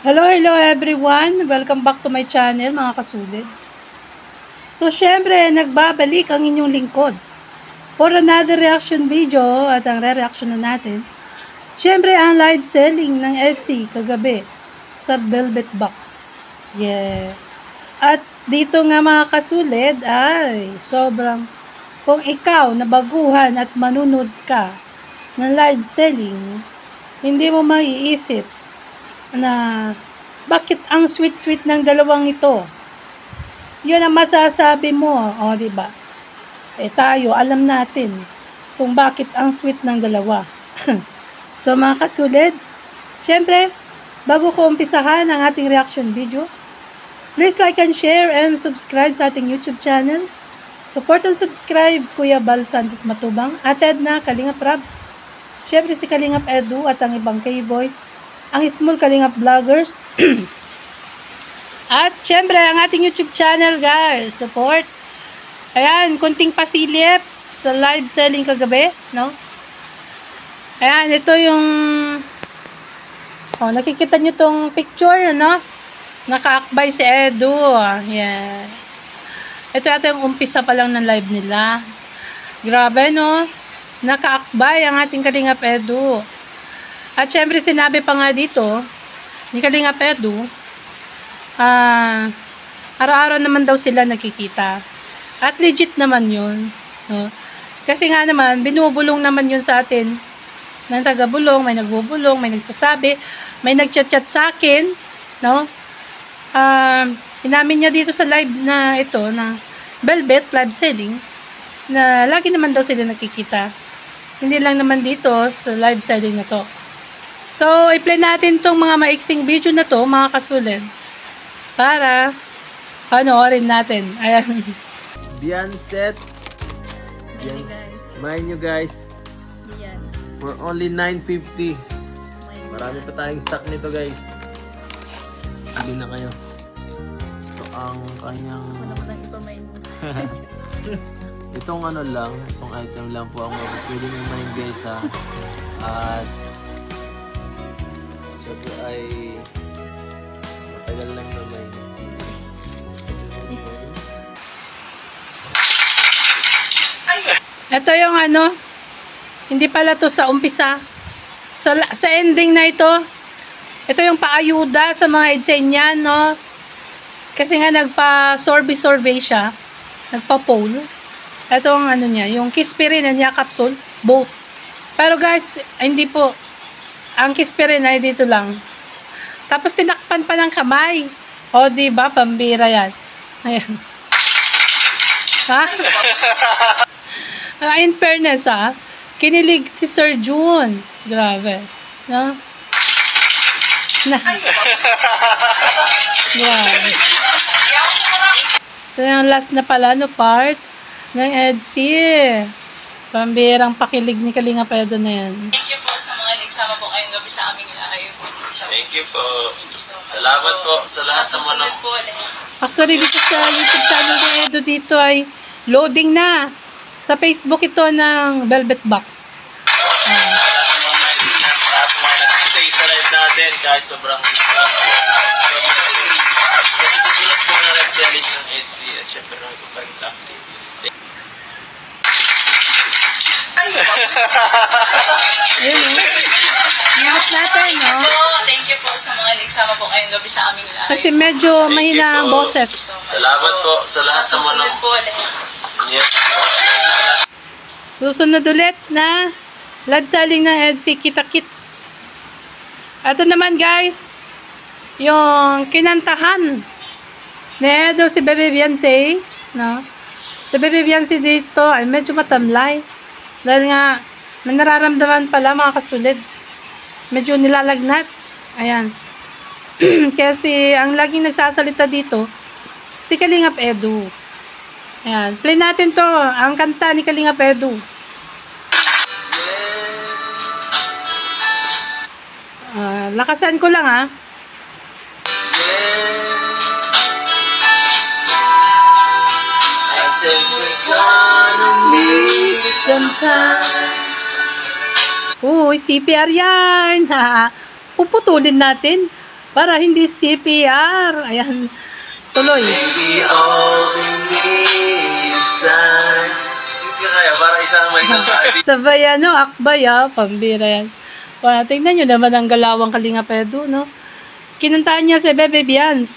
Hello everyone! Welcome back to my channel mga kasulit. So syempre, nagbabalik ang inyong lingkod for another reaction video at ang re-reaction na natin. Syempre, ang live selling ng Etsy kagabi sa Velvet Box. Yeah. At dito nga mga kasulit ay sobrang kung ikaw nabaguhan at manunod ka ng live selling, hindi mo maiisip na bakit ang sweet-sweet ng dalawang ito. Yun ang masasabi mo, o di ba? Tayo alam natin kung bakit ang sweet ng dalawa. So mga kasulit, syempre, bago ko umpisahan ang ating reaction video, please like and share and subscribe sa ating YouTube channel. Support and subscribe Kuya Bal Santos Matubang, ated na Kalingap Rab. Syempre si Kalingap Edu at ang ibang K-Boys, ang Small Kalingap Vloggers. At syempre ang ating YouTube channel guys, support. Ayan, kunting pasilip sa live selling kagabi, no? Ayan, ito yung nakikita nyo tong picture, no? Nakaakbay si Edu. Ayan. Ito yata yung umpisa pa lang ng live nila. Grabe, no? Nakaakbay ang ating Kalingap Edu. At syempre sinabi pa nga dito ni Kalingap Edu, araw-araw naman daw sila nakikita. At legit naman yun. No? Kasi nga naman, binubulong naman yun sa atin. Ng taga-bulong, may nagbubulong, may nagsasabi, may nagchat-chat sa akin. No? Inamin niya dito sa live na ito, na Velvet live selling, na lagi naman daw sila nakikita. Hindi lang naman dito sa live selling na to. So, i-play natin tong mga maiksing video na to, mga kasulit, para panoorin natin. Ayan. Bianset. Mind you guys. Yan. For only 950. Marami pa tayong stock nito guys. Hindi na kayo. So, ang kanyang... Wala mo lang ipamain mo. Itong ano lang, itong item lang po ang pwede nyo main guys ha. At syempre ay matagal lang na may Ito yung ano, hindi pala to sa umpisa. Sa ending na ito, ito yung paayuda sa mga Edsenyan, no? Kasi nga nagpa-survey siya, nagpa-poll. Ito ang ano niya, yung Kispirin niya capsule, both. Pero guys, hindi po. Ang Kispirin ay dito lang. Tapos tinakpan pa ng kamay. O, diba? Pambira yan. Ayan. Ha? In fairness, ha? Kinilig si Sir June. Grabe. No? Grabe. Ito yung last na pala, no, part ng Etsy. Pambirang pakilig ni Kalingap Edu na yan. Thank you po sa mga nagsama po ngayong gabi sa aming live. Thank you po. Salamat po sa lahat ng mga po. Actually, dito sa YouTube channel ni Edu dito ay loading na. Sa Facebook ito ng Velvet Box. sa lahat ng mga nag-stay sa live natin kahit sobrang kasi susunod po na live selling ng Etsy at syempre na ito pa rin active. Ayun, ingat natin, no? Thank you po sa mga nagsama po ngayong gabi sa aming live. Kasi medyo mahina ang boses. Salamat po sa lahat ng mga susunod po. yes po. Susunod ulit na live selling ng Etsy Kita Kits. Ito naman guys, yung kinantahan ni Edu si Bebe Beyonce, no? Si Bebe Beyonce dito ay medyo matamlay. Dahil nga, may nararamdaman pala mga kasulit. Medyo nilalagnat. Ayan. Kasi ang laging nagsasalita dito, si Kalingap Edu. Ayan. Play natin to. Ang kanta ni Kalingap Edu. Lakasan ko lang ha. I think we're gonna miss sometimes. Uy, CPR yan. Puputulin natin. Para hindi CPR. Ayan. Tuloy. Maybe all we need is time. Hindi kaya, para isang may nang-aadi. Sabay ano, akbay pambira yan. Tingnan nyo naman ang galawang Kalinga Pedro, no? Kinantaan niya si Bebe Bians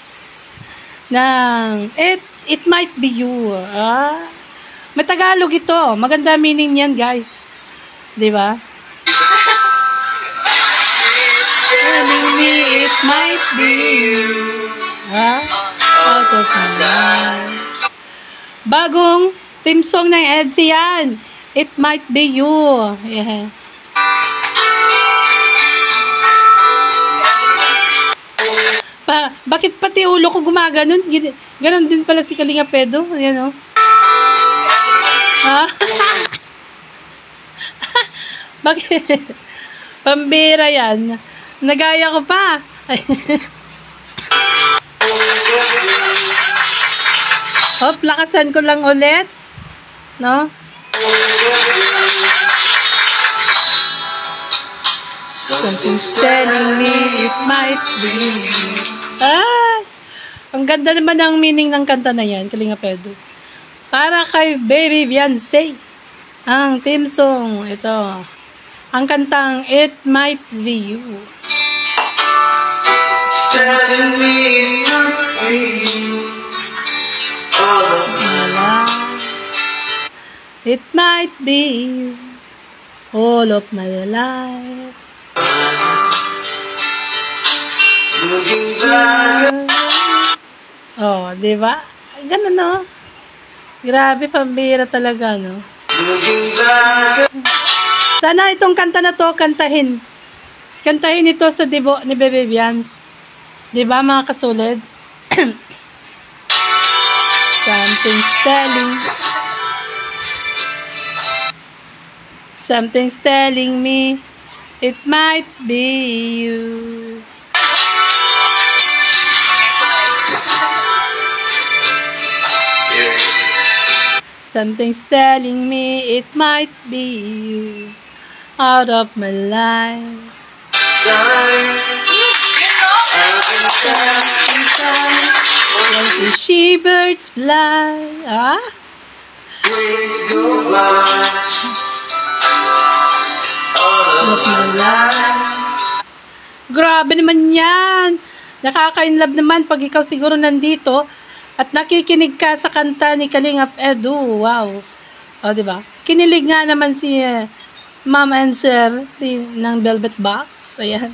ng It Might Be You. May Tagalog ito. Maganda meaning yan, guys. Diba? Telling me it might be you. Out of my life. Bagong theme song ng EDSA yan. It Might Be You. Yeah. Bakit pati ulo ko gumaganon? Ganon din pala si Kalinga Pedro. Ayan, oh. Bakit? Pambira yan. Nagaya ko pa. Hop, lakasan ko lang ulit. No? Something's telling me it might be. Ang ganda naman ang meaning ng kanta na yan, Kalinga Pedro. Para kay Baby Beyonce. Ang theme song, ito. Ang kantang It Might Be You. Telling me it might be you. It might be you. All of my life. Looking back. Oh, di ba? Ganun, no? Grabe, pambira talaga, no? Looking back. Sana itong kanta na to, kantahin. Kantahin ito sa debo ni Bebe Bians. Di ba, mga kasulid? Something's telling me it might be you. Something's telling me it might be you. Out of my life. Like the she-birds fly. Days go by. Out of my life. Grabe naman yan. Nakaka-inlove naman pag ikaw siguro nandito at nakikinig ka sa kanta ni Kalinga Pedro. Wow. O, diba? Kinilig nga naman si Ma'am and Sir ng Velvet Box. Ayan.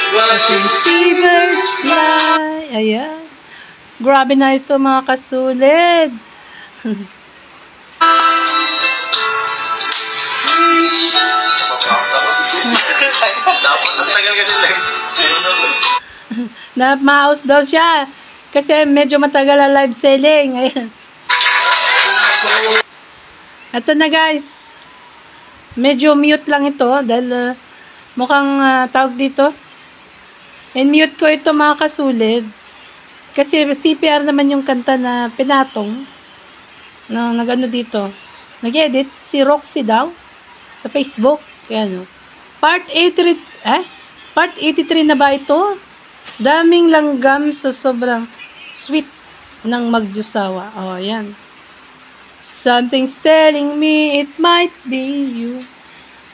Watching Seabirds fly. Ayan. Grabe na ito, mga kasulid. Dapat nagtagal kasi live. Na-mouse daw siya. Kasi medyo matagal ang live selling. Ayan. Ito na, guys. Medyo mute lang ito. Dahil mukhang tawag dito. And mute ko ito, mga kasulid. Kasi CPR naman yung kanta na pinatong. Na nag-ano dito. Nag-edit si Roxy daw. Sa Facebook. Ayan, Part 83, Part 83 na ba ito? Daming langgam sa sobrang sweet ng magjusawa. Oh, ayan. Something's telling me it might be you.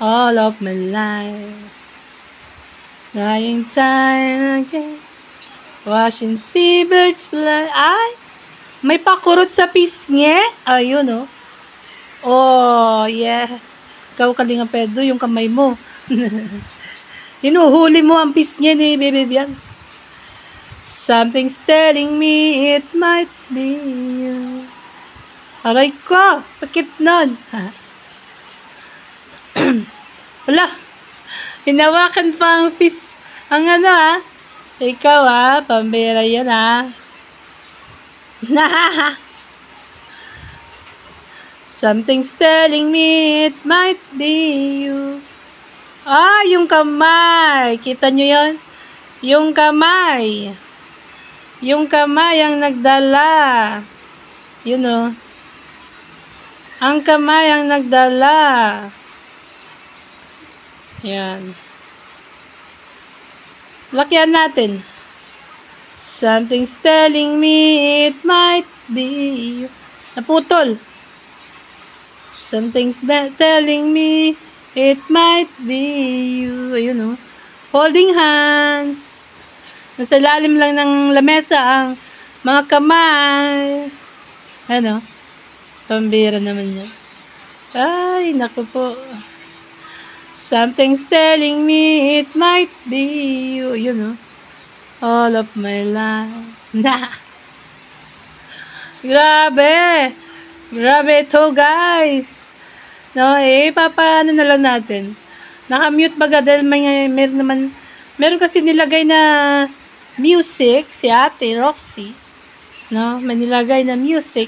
All of my life. Lying time again. Watching seabirds fly. Ay! May pakurot sa pisngi. Ayun, oh. Oh, yeah. Ikaw, Kalinga Pedro, yung kamay mo. Hinuhuli mo ang pisngi ni Baby Bians. Something's telling me it might be you. Aray ko, sakit nun. Wala. Hinawakan pa ang ang ano Ikaw pambira yan Something's telling me it might be you. Yung kamay. Kita nyo yun? Yung kamay. Yung kamay ang nagdala. Yun o. Ang kamay ang nagdala. Yan. Lakihan natin. Something's telling me it might be you. Naputol. Something's telling me it might be you. Ayun, oh. Holding hands. Nasa lalim lang ng lamesa ang mga kamay. Ano? Pambira naman niya. Ay, naku po. Something's telling me it might be you. Yun, oh. All of my life. Na. Grabe. Grabe ito, guys. No, papaano na lang natin. Naka-mute baga dahil meron kasi nilagay na music, si Ate Roxy. No, may nilagay na music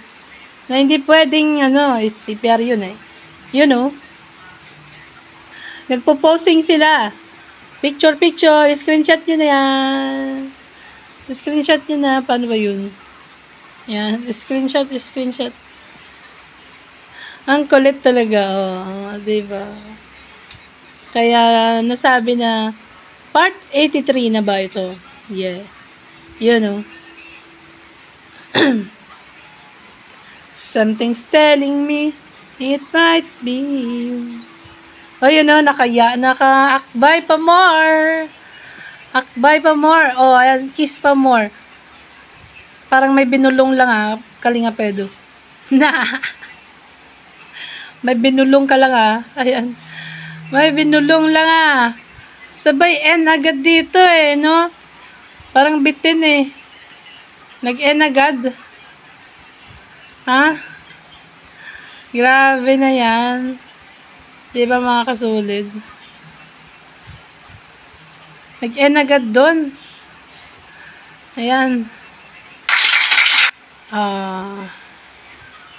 na hindi pwedeng, CPR yun eh. You know. Nagpo-posting sila. Picture, screenshot nyo na yan. Screenshot nyo na, paano ba yun? Yan, screenshot. Ang kulit talaga, diba? Kaya, nasabi na, part 83 na ba ito? Yeah. Yun, Something's telling me, it might be you. Oh, yun naka-akbay pa more. Akbay pa more. Oh, ayan, kiss pa more. Parang may binulong lang Kalinga Pedo. Na. May binulong ka lang Ayan. May binulong lang Sabay N agad dito no? Parang bitin Nag-N agad. Grabe na yan. Diba mga kasulid? Nag-N agad doon. Ayan.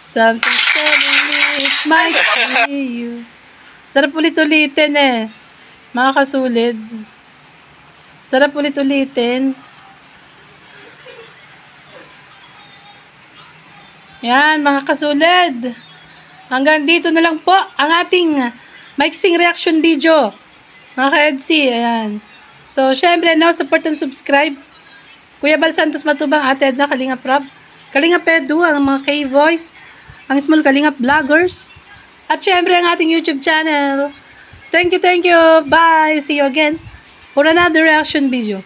Something telling me it might be you. Sarap ulit-ulitin mga kasulid. Sarap ulit-ulitin. Yan mga kasulid. Hanggang dito na lang po ang ating maiksing reaction video. Mga ka-EDC, ayan. So, syempre, support and subscribe. Kuya Bal Santos Matubang, Ate Edna, Kalingap Rob, Kalingap Edu, ang mga K-Voice, ang Small Kalingap Vloggers, at syempre, ang ating YouTube channel. Thank you. Bye. See you again for another reaction video.